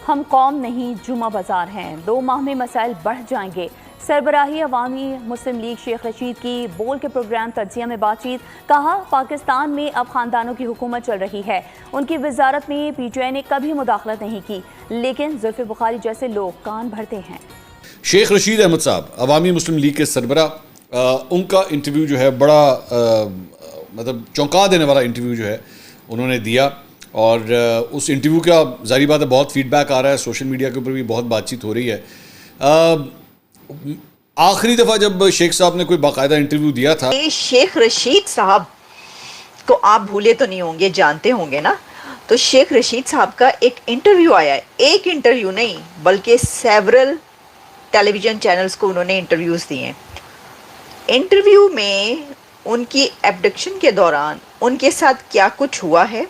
हम कौम नहीं जुमा बाजार हैं, 2 माह में मसाइल बढ़ जाएंगे। सरबराही अवामी मुस्लिम लीग शेख रशीद की बोल के प्रोग्राम तज्जिया में बातचीत। कहा, पाकिस्तान में अब खानदानों की हुकूमत चल रही है। उनकी वजारत में PTI ने कभी मुदाखलत नहीं की, लेकिन जुल्फिकार बुखारी जैसे लोग कान भरते हैं। शेख रशीद अहमद साहब अवामी मुस्लिम लीग के सरबरा, उनका इंटरव्यू जो है बड़ा मतलब चौंका देने वाला इंटरव्यू जो है उन्होंने दिया। और उस इंटरव्यू का ज़ाहिर बात है बहुत फीडबैक आ रहा है, सोशल मीडिया के ऊपर भी बहुत बातचीत हो रही है। आखिरी दफ़ा जब शेख साहब ने कोई बाकायदा इंटरव्यू दिया था, शेख रशीद साहब को आप भूले तो नहीं होंगे, जानते होंगे ना। तो शेख रशीद साहब का एक इंटरव्यू आया है, एक इंटरव्यू नहीं बल्कि सेवरल टेलीविज़न चैनल्स को उन्होंने इंटरव्यूज़ दिए हैं। इंटरव्यू में उनकी एब्डक्शन के दौरान उनके साथ क्या कुछ हुआ है,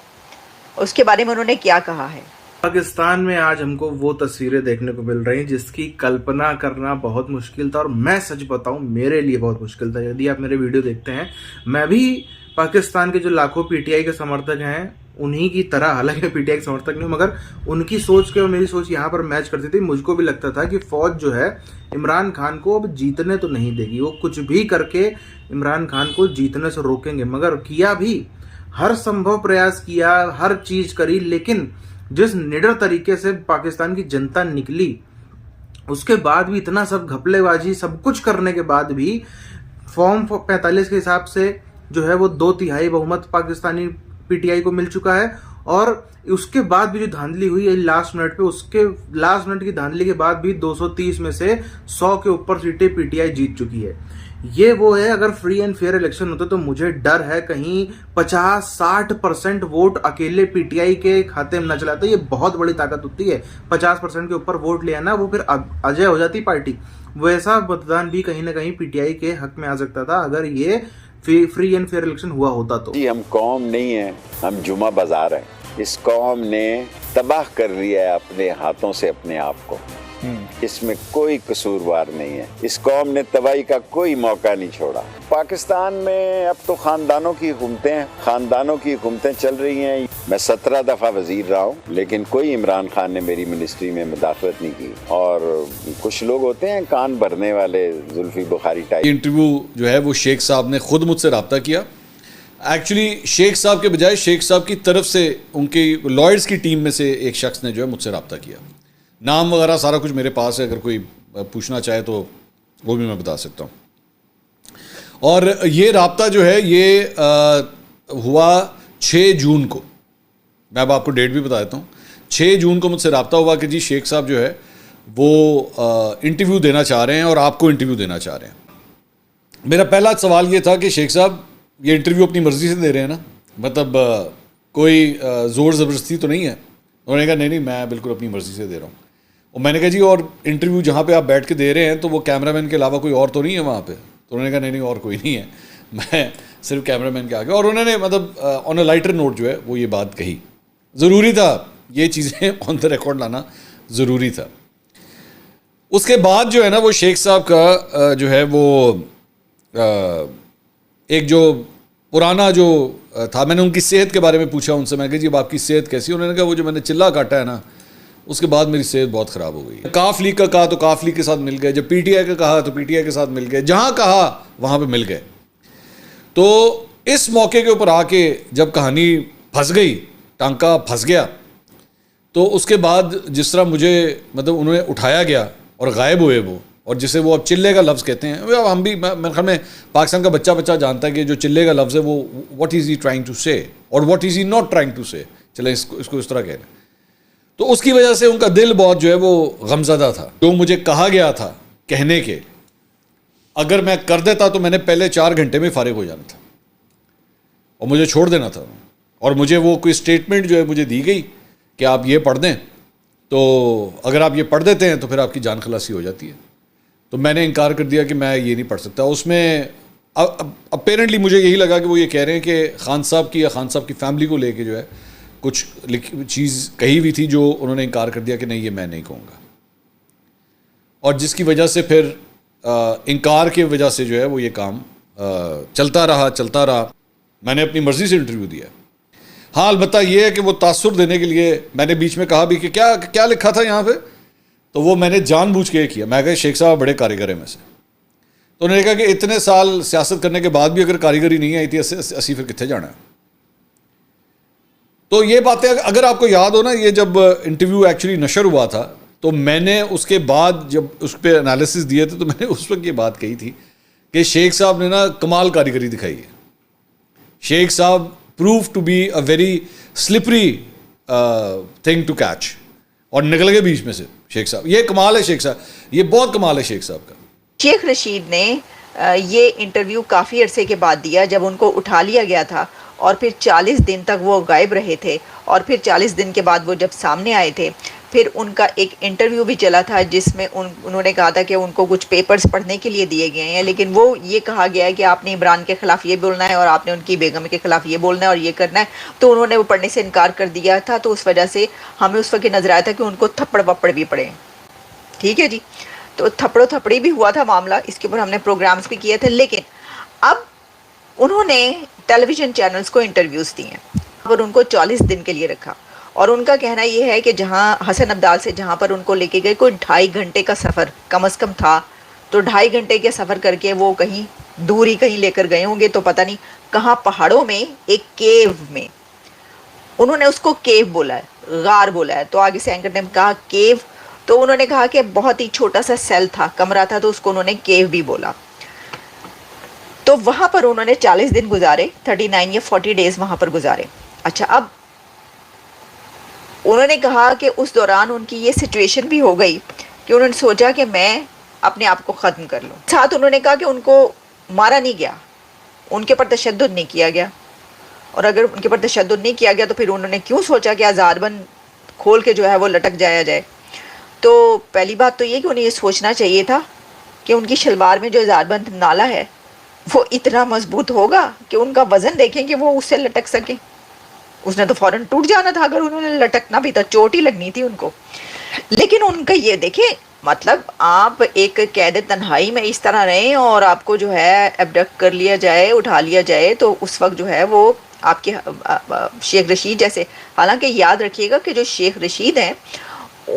उसके बारे में उन्होंने क्या कहा है। पाकिस्तान में आज हमको वो तस्वीरें देखने को मिल रही हैं जिसकी कल्पना करना बहुत मुश्किल था, और मैं सच बताऊं मेरे लिए बहुत मुश्किल था। यदि आप मेरे वीडियो देखते हैं, मैं भी पाकिस्तान के जो लाखों PTI के समर्थक हैं उन्हीं की तरह, हालांकि PTI के समर्थक नहीं, मगर उनकी सोच के और मेरी सोच यहाँ पर मैच करती थी। मुझको भी लगता था कि फौज जो है इमरान खान को अब जीतने तो नहीं देगी, वो कुछ भी करके इमरान खान को जीतने से रोकेंगे। मगर किया भी, हर संभव प्रयास किया, हर चीज करी, लेकिन जिस निडर तरीके से पाकिस्तान की जनता निकली, उसके बाद भी इतना सब घपलेबाजी सब कुछ करने के बाद भी फॉर्म 45 के हिसाब से जो है वो 2/3 बहुमत पाकिस्तानी PTI को मिल चुका है। और उसके बाद भी जो धांधली हुई है लास्ट मिनट पे, उसके लास्ट मिनट की धांधली के बाद भी 230 में से 100 के ऊपर सीटें PTI जीत चुकी है। ये वो है, अगर फ्री एंड फेयर इलेक्शन होते तो मुझे डर है कहीं 50-60% वोट अकेले PTI के खाते में न चलाते। ये बहुत बड़ी ताकत होती है, 50% के ऊपर वोट ले आना, वो फिर अजय हो जाती पार्टी। वैसा मतदान भी कहीं ना कहीं PTI के हक में आ सकता था अगर ये फ्री एंड फेयर इलेक्शन हुआ होता तो। जी, हम कौम नहीं है, हम जुमा बाजार हैं। इस कौम ने तबाह कर लिया है अपने हाथों से अपने आप को, इसमें कोई कसूरवार नहीं है। इस कौम ने तबाही का कोई मौका नहीं छोड़ा। पाकिस्तान में अब तो खानदानों की हुकूमतें चल रही हैं। मैं 17 दफ़ा वजीर रहा हूँ, लेकिन कोई इमरान खान ने मेरी मिनिस्ट्री में मुदाखलत नहीं की। और कुछ लोग होते हैं कान भरने वाले, जुल्फिकार बुखारी टाइप। इंटरव्यू जो है वो शेख साहब ने खुद मुझसे रब्ता किया। एक्चुअली शेख साहब के बजाय शेख साहब की तरफ से उनकी लॉयर्स की टीम में से एक शख्स ने जो है मुझसे रब्ता किया। नाम वगैरह सारा कुछ मेरे पास है, अगर कोई पूछना चाहे तो वो भी मैं बता सकता हूँ। और ये रब्ता जो है ये हुआ 6 जून को। मैं अब आपको डेट भी बता देता हूँ। 6 जून को मुझसे रब्ता हुआ कि जी शेख साहब जो है वो इंटरव्यू देना चाह रहे हैं और आपको इंटरव्यू देना चाह रहे हैं। मेरा पहला सवाल ये था कि शेख साहब ये इंटरव्यू अपनी मर्ज़ी से दे रहे हैं ना, मतलब कोई ज़ोर ज़बरदस्ती तो नहीं है? उन्होंने कहा नहीं, मैं बिल्कुल अपनी मर्ज़ी से दे रहा हूँ। और मैंने कहा जी, और इंटरव्यू जहाँ पे आप बैठ के दे रहे हैं तो वो कैमरामैन के अलावा कोई और तो नहीं है वहाँ पे? तो उन्होंने कहा नहीं और कोई नहीं है, मैं सिर्फ कैमरामैन के आगे। और उन्होंने मतलब ऑन अ लाइटर नोट जो है वो ये बात कही। ज़रूरी था ये चीज़ें ऑन द रिकॉर्ड लाना, ज़रूरी था। उसके बाद जो है ना वो शेख साहब का जो है वो एक जो पुराना जो था, मैंने उनकी सेहत के बारे में पूछा उनसे। मैं कहा जी अब आपकी सेहत कैसी? उन्होंने कहा वो जो मैंने चिल्ला काटा है ना, उसके बाद मेरी सेहत बहुत ख़राब हो गई। काफ लीग का कहा तो काफ लीग के साथ मिल गए, जब PTI का कहा तो PTI के साथ मिल गए, जहाँ कहा वहाँ पे मिल गए। तो इस मौके के ऊपर आके जब कहानी फंस गई, टांका फंस गया, तो उसके बाद जिस तरह मुझे मतलब उन्होंने उठाया गया और गायब हुए वो, और जिसे वो अब चिल्ले का लफ्ज़ कहते हैं, अब हम भी मेरे ख्याल में पाकिस्तान का बच्चा जानता है कि जो चिल्ले का लफ्ज़ है वो what is he trying to say और what is he not trying to say, चले इसको इस तरह कहना। तो उसकी वजह से उनका दिल बहुत जो है वो गमज़दा था। जो मुझे कहा गया था कहने के, अगर मैं कर देता तो मैंने पहले 4 घंटे में फारिग हो जाना था और मुझे छोड़ देना था। और मुझे वो कोई स्टेटमेंट जो है मुझे दी गई कि आप ये पढ़ दें, तो अगर आप ये पढ़ देते हैं तो फिर आपकी जान खलासी हो जाती है। तो मैंने इनकार कर दिया कि मैं ये नहीं पढ़ सकता। उसमें अपेरेंटली मुझे यही लगा कि वो ये कह रहे हैं कि खान साहब की या खान साहब की फैमिली को लेके जो है कुछ चीज़ कही हुई थी जो उन्होंने इनकार कर दिया कि नहीं ये मैं नहीं कहूँगा। और जिसकी वजह से फिर इनकार की वजह से जो है वो ये काम चलता रहा। मैंने अपनी मर्ज़ी से इंटरव्यू दिया। हाँ, अलबत्ता ये है कि वो तासुर देने के लिए मैंने बीच में कहा भी कि क्या क्या लिखा था यहाँ पे, तो वो मैंने जानबूझ के किया। मैं कहा शेख साहब बड़े कारीगर हैं में से, तो उन्होंने कहा कि इतने साल सियासत करने के बाद भी अगर कारीगरी नहीं आई थी असी फिर कितने जाना है। तो ये बातें अगर आपको याद हो ना, ये जब इंटरव्यू एक्चुअली नशर हुआ था तो मैंने उसके बाद जब उस पर एनालिसिस दिए थे तो मैंने उस वक्त ये बात कही थी कि शेख साहब ने ना कमाल कारीगरी दिखाई है। शेख साहब prove to be a very slippery thing to catch, और निकल गए बीच में से शेख साहब। ये कमाल है शेख साहब, ये बहुत कमाल है शेख साहब का। शेख रशीद ने ये इंटरव्यू काफ़ी अरसे के बाद दिया जब उनको उठा लिया गया था, और फिर 40 दिन तक वो गायब रहे थे, और फिर 40 दिन के बाद वो जब सामने आए थे फिर उनका एक इंटरव्यू भी चला था जिसमें उन्होंने कहा था कि उनको कुछ पेपर्स पढ़ने के लिए दिए गए हैं, लेकिन वो ये कहा गया है कि आपने इमरान के ख़िलाफ़ ये बोलना है और आपने उनकी बेगम के ख़िलाफ़ ये बोलना है और ये करना है, तो उन्होंने वो पढ़ने से इनकार कर दिया था। तो उस वजह से हमें उस वक्त नज़र आया था कि उनको थप्पड़ वप्पड़ भी पड़े। ठीक है जी, तो थप्पड़ो थप्पड़ी भी हुआ था मामला, इसके ऊपर हमने प्रोग्राम्स भी किए थे। लेकिन अब उन्होंने टेलीविज़न चैनल्स को इंटरव्यूज़ दिए हैं और उनको 40 दिन के लिए रखा, और उनका कहना ये है कि जहाँ हसन अब्दाल से जहाँ पर उनको लेके गए कोई 2.5 घंटे का सफ़र कम से कम था, तो 2.5 घंटे के सफ़र करके वो कहीं दूर ही कहीं लेकर गए होंगे, तो पता नहीं कहाँ पहाड़ों में एक केव में, उन्होंने उसको केव बोला है, गार बोला है। तो आगे से एंकर ने कहा केव, तो उन्होंने कहा कि बहुत ही छोटा सा सेल था, कमरा था, तो उसको उन्होंने केव भी बोला। तो वहाँ पर उन्होंने 40 दिन गुजारे, 39 या 40 डेज़ वहाँ पर गुजारे। अच्छा, अब उन्होंने कहा कि उस दौरान उनकी ये सिचुएशन भी हो गई कि उन्होंने सोचा कि मैं अपने आप को ख़त्म कर लूँ। साथ उन्होंने कहा कि उनको मारा नहीं गया, उनके पर तशद्दुद नहीं किया गया, और अगर उनके पर तशद्दुद नहीं किया गया तो फिर उन्होंने क्यों सोचा कि आज़ादबंद खोल के जो है वो लटक जाया जाए। तो पहली बात तो ये कि उन्हें ये सोचना चाहिए था कि उनकी शलवार में जो आज़ादबंद नाला है वो इतना मजबूत होगा कि उनका वज़न देखें कि वो उससे लटक सकें। उसने तो फ़ौरन टूट जाना था अगर उन्होंने लटकना भी था, चोट ही लगनी थी उनको। लेकिन उनका ये देखें, मतलब आप एक कैद तन्हाई में इस तरह रहें और आपको जो है एबडक्ट कर लिया जाए, उठा लिया जाए, तो उस वक्त जो है वो आपके शेख रशीद जैसे, हालांकि याद रखिएगा कि जो शेख रशीद हैं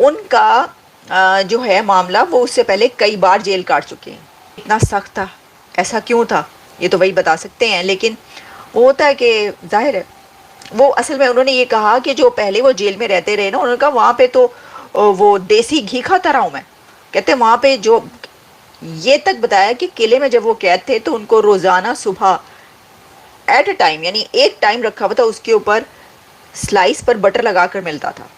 उनका जो है मामला वो उससे पहले कई बार जेल काट चुके हैं। इतना सख्त था, ऐसा क्यों था, ये तो वही बता सकते हैं। लेकिन वो होता है कि जाहिर है वो असल में उन्होंने ये कहा कि जो पहले वो जेल में रहते रहे ना, उन्होंने कहा वहाँ पे तो वो देसी घी खाता रहा हूँ मैं। कहते वहाँ पे जो ये तक बताया कि किले में जब वो कैद थे तो उनको रोज़ाना सुबह एट अ टाइम, यानी एक टाइम रखा हुआ था, उसके ऊपर स्लाइस पर बटर लगा कर मिलता था,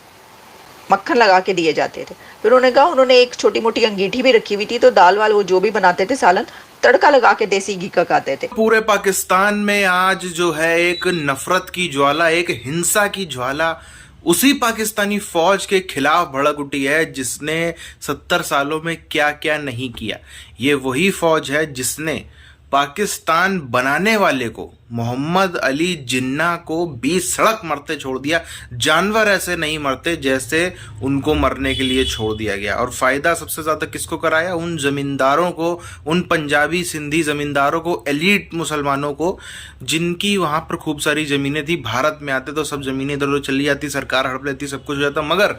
मक्खन लगा के दिए जाते थे। फिर उन्होंने कहा उन्होंने एक छोटी मोटी अंगीठी भी रखी हुई थी, तो दाल वाल वो जो भी बनाते थे सालन तड़का लगा के देसी घी का खाते थे। पूरे पाकिस्तान में आज जो है एक नफरत की ज्वाला, एक हिंसा की ज्वाला उसी पाकिस्तानी फौज के खिलाफ भड़क उठी है जिसने 70 सालों में क्या क्या नहीं किया। ये वही फौज है जिसने पाकिस्तान बनाने वाले को, मोहम्मद अली जिन्ना को, 20 सड़क मरते छोड़ दिया। जानवर ऐसे नहीं मरते जैसे उनको मरने के लिए छोड़ दिया गया। और फ़ायदा सबसे ज़्यादा किसको कराया? उन ज़मींदारों को, उन पंजाबी सिंधी ज़मींदारों को, एलीट मुसलमानों को, जिनकी वहाँ पर खूब सारी ज़मीनें थी। भारत में आते तो सब ज़मीनें इधर उधर चली जाती, सरकार हड़प लेती, सब कुछ हो जाता, मगर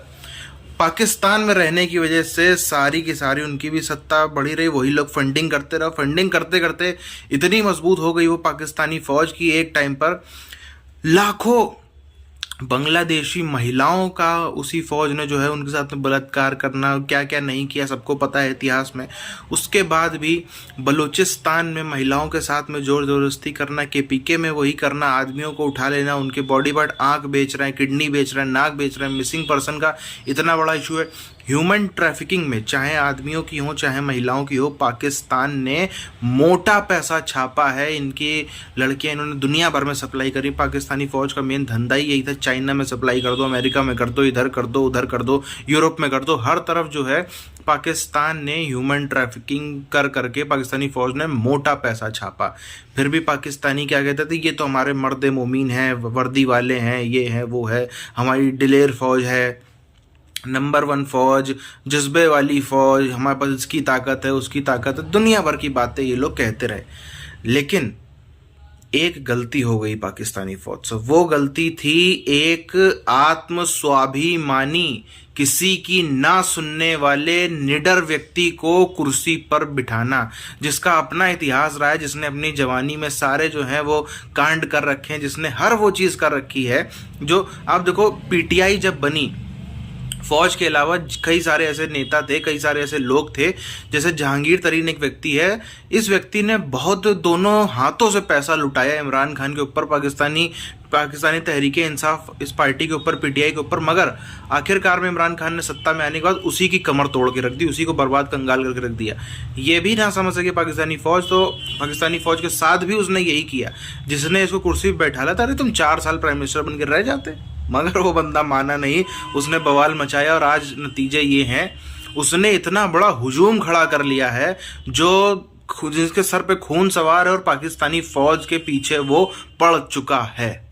पाकिस्तान में रहने की वजह से सारी की सारी उनकी भी सत्ता बढ़ी रही। वही लोग फंडिंग करते रहे, फंडिंग करते करते इतनी मजबूत हो गई वो पाकिस्तानी फौज की एक टाइम पर लाखों बांग्लादेशी महिलाओं का उसी फौज ने जो है उनके साथ में बलात्कार करना, क्या क्या नहीं किया सबको पता है इतिहास में। उसके बाद भी बलूचिस्तान में महिलाओं के साथ में जोर ज़बरदस्ती करना, केपीके में वही करना, आदमियों को उठा लेना, उनके बॉडी पार्ट, आँख बेच रहे हैं, किडनी बेच रहे हैं, नाक बेच रहे हैं। मिसिंग पर्सन का इतना बड़ा इशू है। ह्यूमन ट्रैफिकिंग में चाहे आदमियों की हो चाहे महिलाओं की हो, पाकिस्तान ने मोटा पैसा छापा है। इनकी लड़कियां इन्होंने दुनिया भर में सप्लाई करी। पाकिस्तानी फौज का मेन धंधा ही यही था, चाइना में सप्लाई कर दो, अमेरिका में कर दो, इधर कर दो, उधर कर दो, यूरोप में कर दो, हर तरफ जो है पाकिस्तान ने ह्यूमन ट्रैफिकिंग कर करके पाकिस्तानी फौज ने मोटा पैसा छापा। फिर भी पाकिस्तानी क्या कहते थे, ये तो हमारे मर्द मोमीन हैं, वर्दी वाले हैं, ये है वो है, हमारी दिलेर फौज है, नंबर 1 फौज, जज्बे वाली फौज, हमारे पास इसकी ताकत है, उसकी ताकत है, दुनिया भर की बातें ये लोग कहते रहे। लेकिन एक गलती हो गई पाकिस्तानी फौज से। वो गलती थी एक आत्म स्वाभिमानी, किसी की ना सुनने वाले निडर व्यक्ति को कुर्सी पर बिठाना, जिसका अपना इतिहास रहा है, जिसने अपनी जवानी में सारे जो है वो कांड कर रखे हैं, जिसने हर वो चीज़ कर रखी है। जो आप देखो, पीटीआई जब बनी, फौज के अलावा कई सारे ऐसे नेता थे, कई सारे ऐसे लोग थे, जैसे जहांगीर तरीन एक व्यक्ति है। इस व्यक्ति ने बहुत दोनों हाथों से पैसा लुटाया इमरान खान के ऊपर, पाकिस्तानी तहरीक इंसाफ इस पार्टी के ऊपर, पीटीआई के ऊपर। मगर आखिरकार में इमरान खान ने सत्ता में आने के बाद उसी की कमर तोड़ के रख दी, उसी को बर्बाद कंगाल करके रख दिया। ये भी ना समझ सके पाकिस्तानी फौज, तो पाकिस्तानी फौज के साथ भी उसने यही किया, जिसने इसको कुर्सी पर बैठा था। अरे तुम 4 साल प्राइम मिनिस्टर बनकर रह जाते, मगर वो बंदा माना नहीं, उसने बवाल मचाया और आज नतीजे ये हैं। उसने इतना बड़ा हुजूम खड़ा कर लिया है जो जिसके सर पे खून सवार है और पाकिस्तानी फौज के पीछे वो पड़ चुका है।